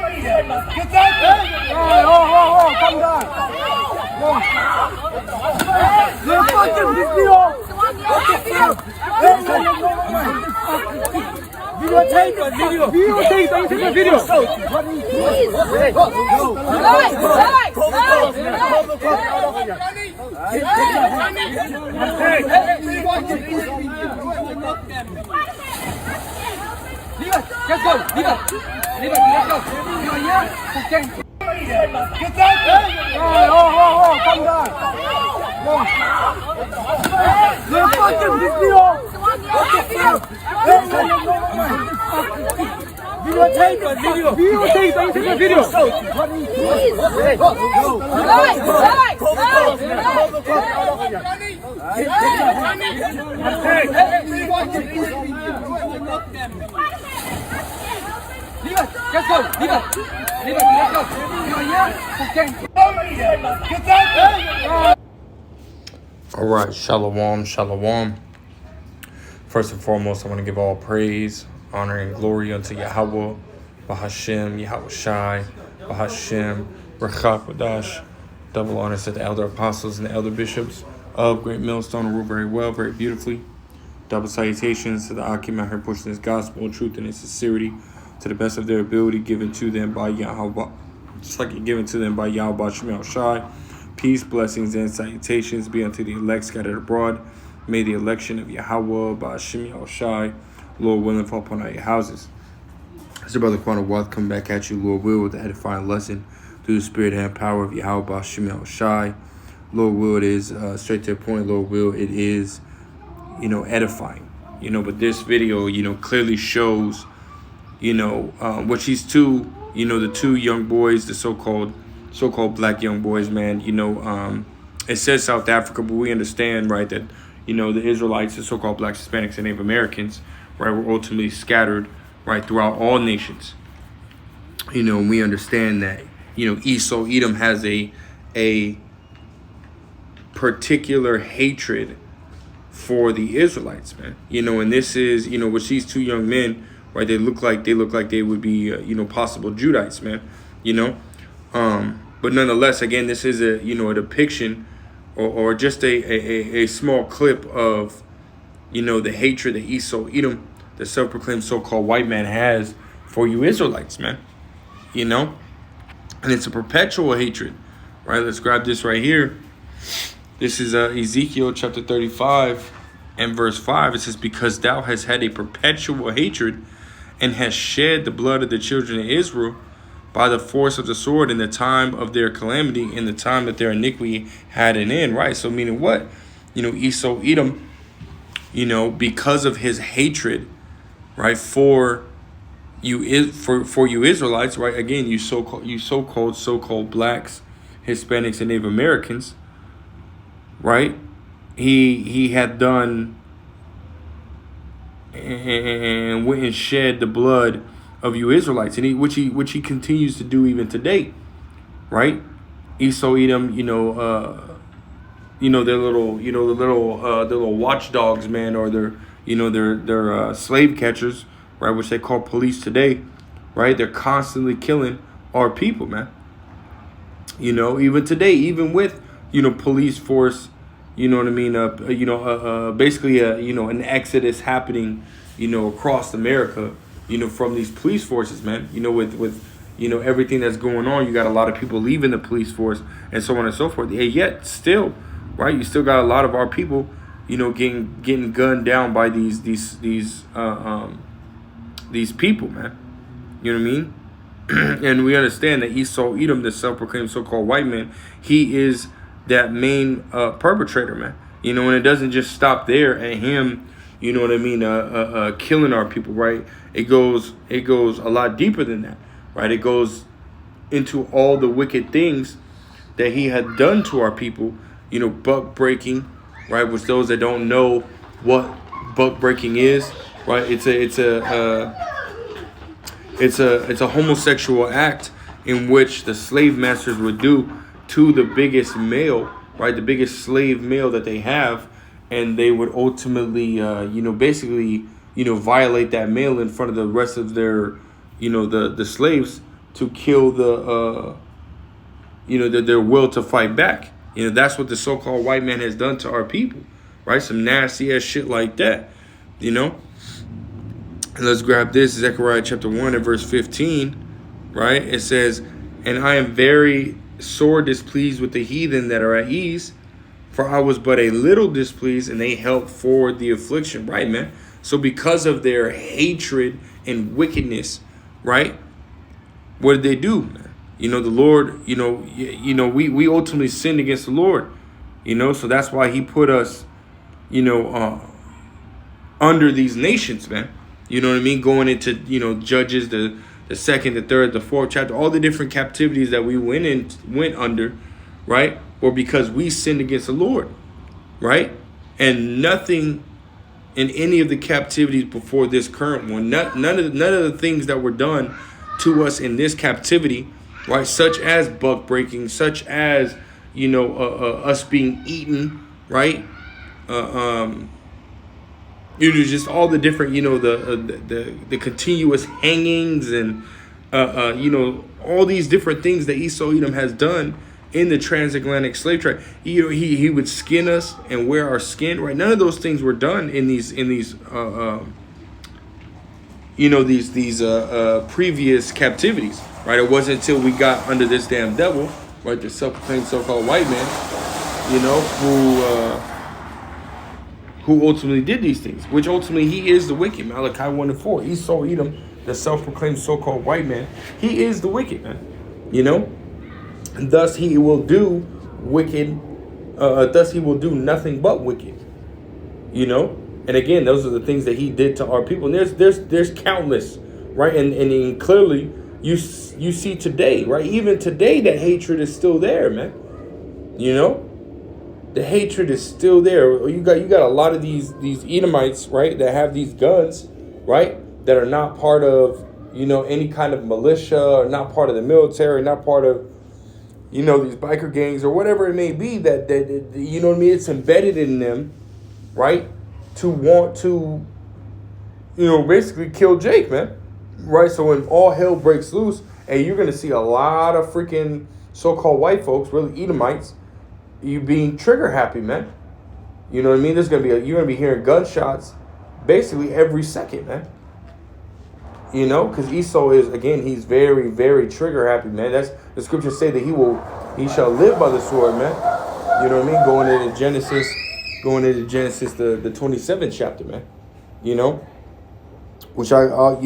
Get that! Hey, oh, calm down. You're fucking video. Videotape, don't take the video. Let's go. Let's go. Get that! Hey, oh, calm down. You're fucking video. Videotape, don't take the video. Let's go. Get that! All right, shalom. First and foremost, I want to give all praise, honor, and glory unto Yahweh, Bahashem, Yahweh Shai, Bahashem, Rechak Wadash. Double honors to the elder apostles and the elder bishops of Great Millstone, who rule very well, very beautifully. Double salutations to the Akim out here pushing this gospel, truth, and sincerity to the best of their ability, given to them by Yahweh, just like it given to them by Yahweh Shemel Shai. Peace, blessings, and salutations be unto the elect scattered abroad. May the election of Yahweh by Shemel Shai, Lord willing, fall upon all your houses. It's your brother Quantum Wealth coming back at you, Lord will, with the edifying lesson through the spirit and power of Yahweh by Shemel Shai. Lord will, it is straight to the point. Lord will, it is, edifying. But this video, clearly shows, which these two, the two young boys, the so-called black young boys, man, it says South Africa, but we understand, right, that, the Israelites, the so-called blacks, Hispanics, and Native Americans, right, were ultimately scattered, right, throughout all nations. And we understand that, Esau, Edom has a particular hatred for the Israelites, man. And this is, with these two young men, right, they look like they would be, possible Judites, man, but nonetheless, again, this is a depiction or just a small clip of, the hatred that Esau, Edom, the self-proclaimed so-called white man, has for you Israelites, man, and it's a perpetual hatred, right? Let's grab this right here. This is Ezekiel chapter 35 and verse 5. It says, because thou hast had a perpetual hatred and hast shed the blood of the children of Israel by the force of the sword in the time of their calamity, in the time that their iniquity had an end, right? So meaning what? Esau, Edom, because of his hatred, right, for you Israelites, right? Again, you so-called blacks, Hispanics, and Native Americans, right? He had done and went and shed the blood of you Israelites, and which he continues to do even today, right? Esau, Edom, their little watchdogs, man, or their slave catchers, right, which they call police today, right? They're constantly killing our people, man. Even today, even with police force, basically an exodus happening, across America, from these police forces, man. With everything that's going on, you got a lot of people leaving the police force and so on and so forth. And yet still, right, you still got a lot of our people, getting gunned down by these people, man. You know what I mean? And we understand that Esau, Edom, the self-proclaimed so-called white man, he is that main perpetrator, man. And it doesn't just stop there at him, killing our people, right? It goes a lot deeper than that, right? It goes into all the wicked things that he had done to our people, buck breaking, right? Which those that don't know what buck breaking is, right? It's a homosexual act in which the slave masters would do to the biggest male, right? The biggest slave male that they have, and they would ultimately, basically, violate that male in front of the rest of their, the slaves, to kill the, their will to fight back. That's what the so-called white man has done to our people, right? Some nasty ass shit like that, And let's grab this, Zechariah chapter 1 and verse 15, right? It says, and I am very sore displeased with the heathen that are at ease, for I was but a little displeased, and they helped forward the affliction, right, man? So because of their hatred and wickedness, right? What did they do, man? The Lord, we ultimately sinned against the Lord, so that's why he put us, under these nations, man. You know what I mean? Going into, Judges, the second, the third, the fourth chapter, all the different captivities that we went under, right? Or because we sinned against the Lord, right? And nothing in any of the captivities before this current one, none of the things that were done to us in this captivity, right? Such as buck breaking, such as, us being eaten, right? Just all the different, the continuous hangings and, all these different things that Esau Edom has done in the transatlantic slave trade. He would skin us and wear our skin, right? None of those things were done in these previous captivities, right? It wasn't until we got under this damn devil, right, the self-proclaimed so-called white man, who ultimately did these things, which ultimately he is the wicked. Malachi 1 and 4. Esau Edom, the self-proclaimed so-called white man, he is the wicked, man. And thus he will do wicked. Thus he will do nothing but wicked. And again, those are the things that he did to our people. And there's countless, right? And clearly you see today, right? Even today, that hatred is still there, man. The hatred is still there. You got a lot of these Edomites, right, that have these guns, right, that are not part of, any kind of militia, or not part of the military, not part of, these biker gangs or whatever it may be, that it's embedded in them, right, to want to, basically kill Jake, man, right? So when all hell breaks loose, and you're going to see a lot of freaking so-called white folks, really Edomites, you being trigger happy, man. You know what I mean? You're gonna be hearing gunshots basically every second, man. Because Esau is, again, he's very, very trigger happy, man. That's the scriptures say that he shall live by the sword, man. You know what I mean? Going into Genesis, the 27th chapter, man. Which I'll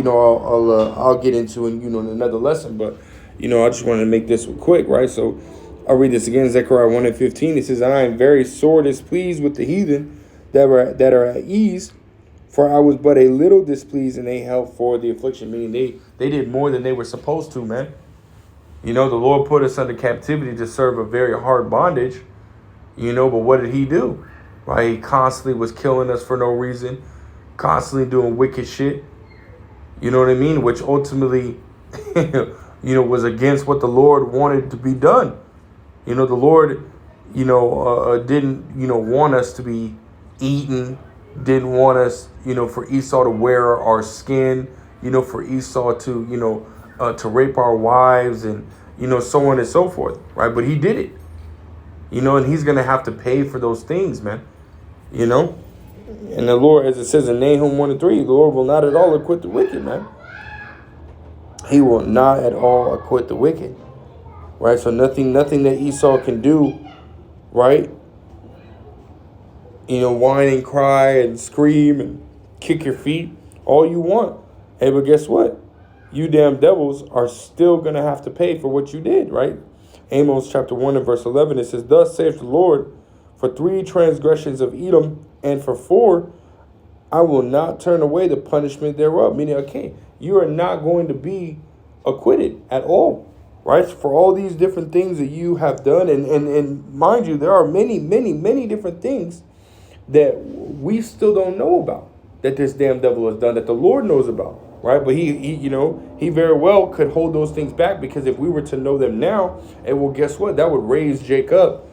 get into in another lesson, but I just wanted to make this one quick, right? So I'll read this again, Zechariah 1 and 15. It says, and I am very sore displeased with the heathen that are at ease, for I was but a little displeased, and they helped for the affliction. Meaning they did more than they were supposed to, man. The Lord put us under captivity to serve a very hard bondage, but what did he do? Right? He constantly was killing us for no reason, constantly doing wicked shit. You know what I mean? Which ultimately, was against what the Lord wanted to be done. The Lord, didn't, want us to be eaten, didn't want us, for Esau to wear our skin, for Esau to, to rape our wives and, so on and so forth, right? But he did it, and he's going to have to pay for those things, man, And the Lord, as it says in Nahum 1 and 3, the Lord will not at all acquit the wicked, man. He will not at all acquit the wicked. Right, so nothing that Esau can do, right? Whine and cry and scream and kick your feet all you want. Hey, but guess what? You damn devils are still going to have to pay for what you did, right? Amos chapter 1 and verse 11, it says, thus saith the Lord, for 3 transgressions of Edom, and for 4, I will not turn away the punishment thereof. Meaning, okay, you are not going to be acquitted at all. Right, for all these different things that you have done, and mind you, there are many, many, many different things that we still don't know about, that this damn devil has done, that the Lord knows about, right? But he very well could hold those things back, because if we were to know them now, guess what? That would raise Jake up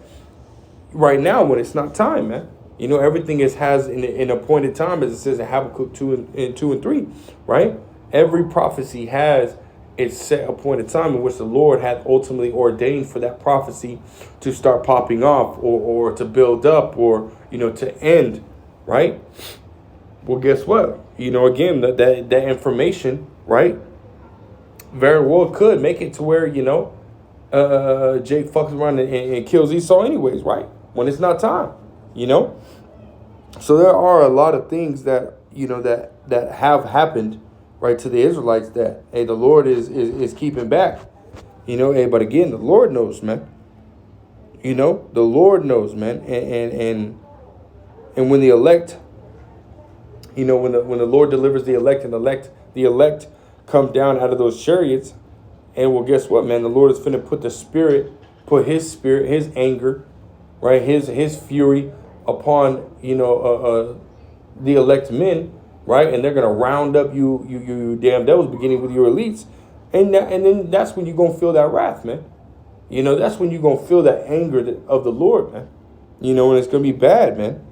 right now when it's not time, man. Everything has an appointed time, as it says in Habakkuk 2 and 3, right? Every prophecy has its set appointed time in which the Lord hath ultimately ordained for that prophecy to start popping off, or to build up, or, to end, right? Well, guess what? Again, that information, right, very well could make it to where, Jake fucks around and kills Esau anyways, right? When it's not time, So there are a lot of things that, that have happened, right, to the Israelites that, hey, the Lord is keeping back, hey, but again, the Lord knows, man. The Lord knows, man. And when the elect, when the Lord delivers the elect, and the elect come down out of those chariots, and well, guess what, man? The Lord is finna put his spirit, his anger, right, his fury upon, the elect men, right? And they're gonna round up you damn devils, beginning with your elites, and then that's when you're gonna feel that wrath, man. That's when you're gonna feel that anger of the Lord, man. And it's gonna be bad, man.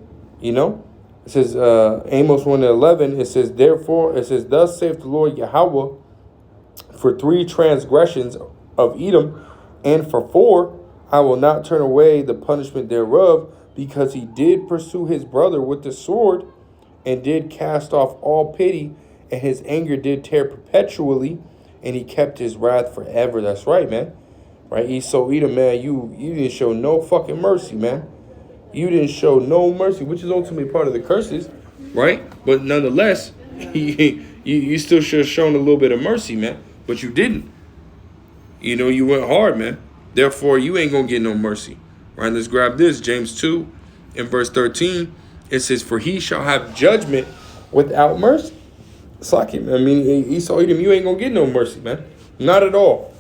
It says, Amos 1:11, it says, therefore, it says, thus saith the Lord Yahweh, for 3 transgressions of Edom, and for 4, I will not turn away the punishment thereof, because he did pursue his brother with the sword, and did cast off all pity, and his anger did tear perpetually, and he kept his wrath forever. That's right, man. Right? Esau, Edom, man, you didn't show no fucking mercy, man. You didn't show no mercy, which is ultimately part of the curses, right? But nonetheless, you still should have shown a little bit of mercy, man. But you didn't. You went hard, man. Therefore, you ain't going to get no mercy. Right? Let's grab this. James 2 in verse 13. It says, for he shall have judgment without mercy. It's like it, man. I mean, Esau, Edom, you ain't going to get no mercy, man. Not at all.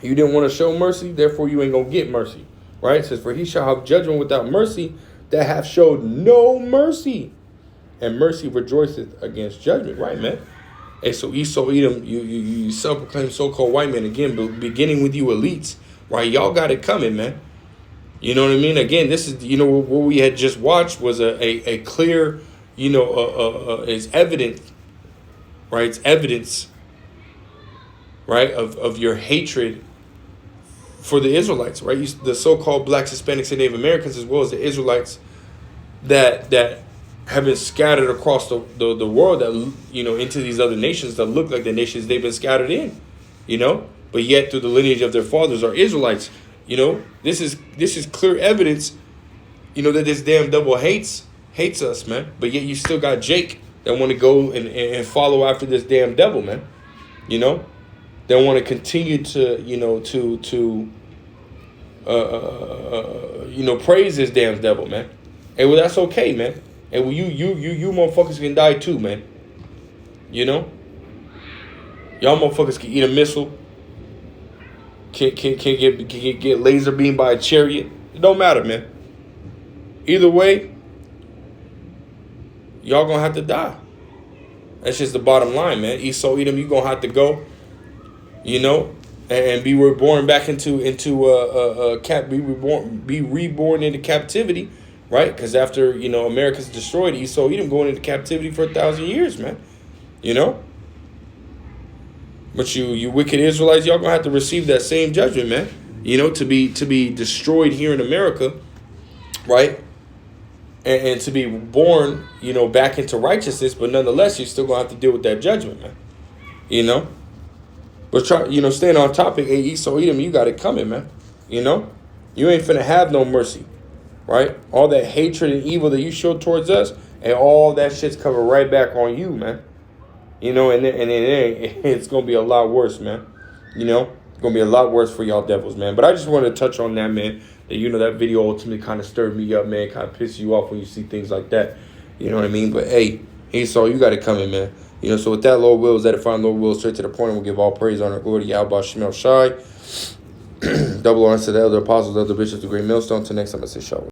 You didn't want to show mercy, therefore you ain't going to get mercy. Right? It says, for he shall have judgment without mercy, that have showed no mercy. And mercy rejoiceth against judgment. Right, man? Hey, so Esau, Edom, you self-proclaimed so-called white men, again, beginning with you elites, right? Y'all got it coming, man. You know what I mean? Again, this is, what we had just watched was a clear, is evident, right? It's evidence, right, of your hatred for the Israelites, right? The so-called blacks, Hispanics, and Native Americans, as well as the Israelites that have been scattered across the world, that, into these other nations that look like the nations they've been scattered in, but yet through the lineage of their fathers are Israelites. This is clear evidence, that this damn devil hates us, man. But yet you still got Jake that want to go and follow after this damn devil, man. They want to continue to, praise this damn devil, man. Hey, well, that's okay, man. And well, you motherfuckers can die too, man. Y'all motherfuckers can eat a missile. Can get laser beamed by a chariot. It don't matter, man. Either way, y'all gonna have to die. That's just the bottom line, man. Esau, Edom, you gonna have to go. And be reborn back into be reborn into captivity. Right? Because after, America's destroyed, Esau, Edom going into captivity for 1,000 years, man. But you wicked Israelites, y'all gonna have to receive that same judgment, man. To be destroyed here in America, right? And to be born, back into righteousness, but nonetheless, you're still gonna have to deal with that judgment, man. But try, staying on topic, hey, Esau, Edom, you got it coming, man. You ain't finna have no mercy. Right? All that hatred and evil that you showed towards us, and all that shit's coming right back on you, man. And then it's going to be a lot worse, man. It's going to be a lot worse for y'all devils, man. But I just wanted to touch on that, man. That, that video ultimately kind of stirred me up, man. Kind of pisses you off when you see things like that. You know what I mean? But, hey, Esau, you got it coming, man. So with that, Lord wills, that if I'm Lord wills, straight to the point, and we'll give all praise, honor, glory to Yahweh Shemel Shai. Double honor to the elder apostles, elder bishops, the great millstone. Till next time, I say shalom.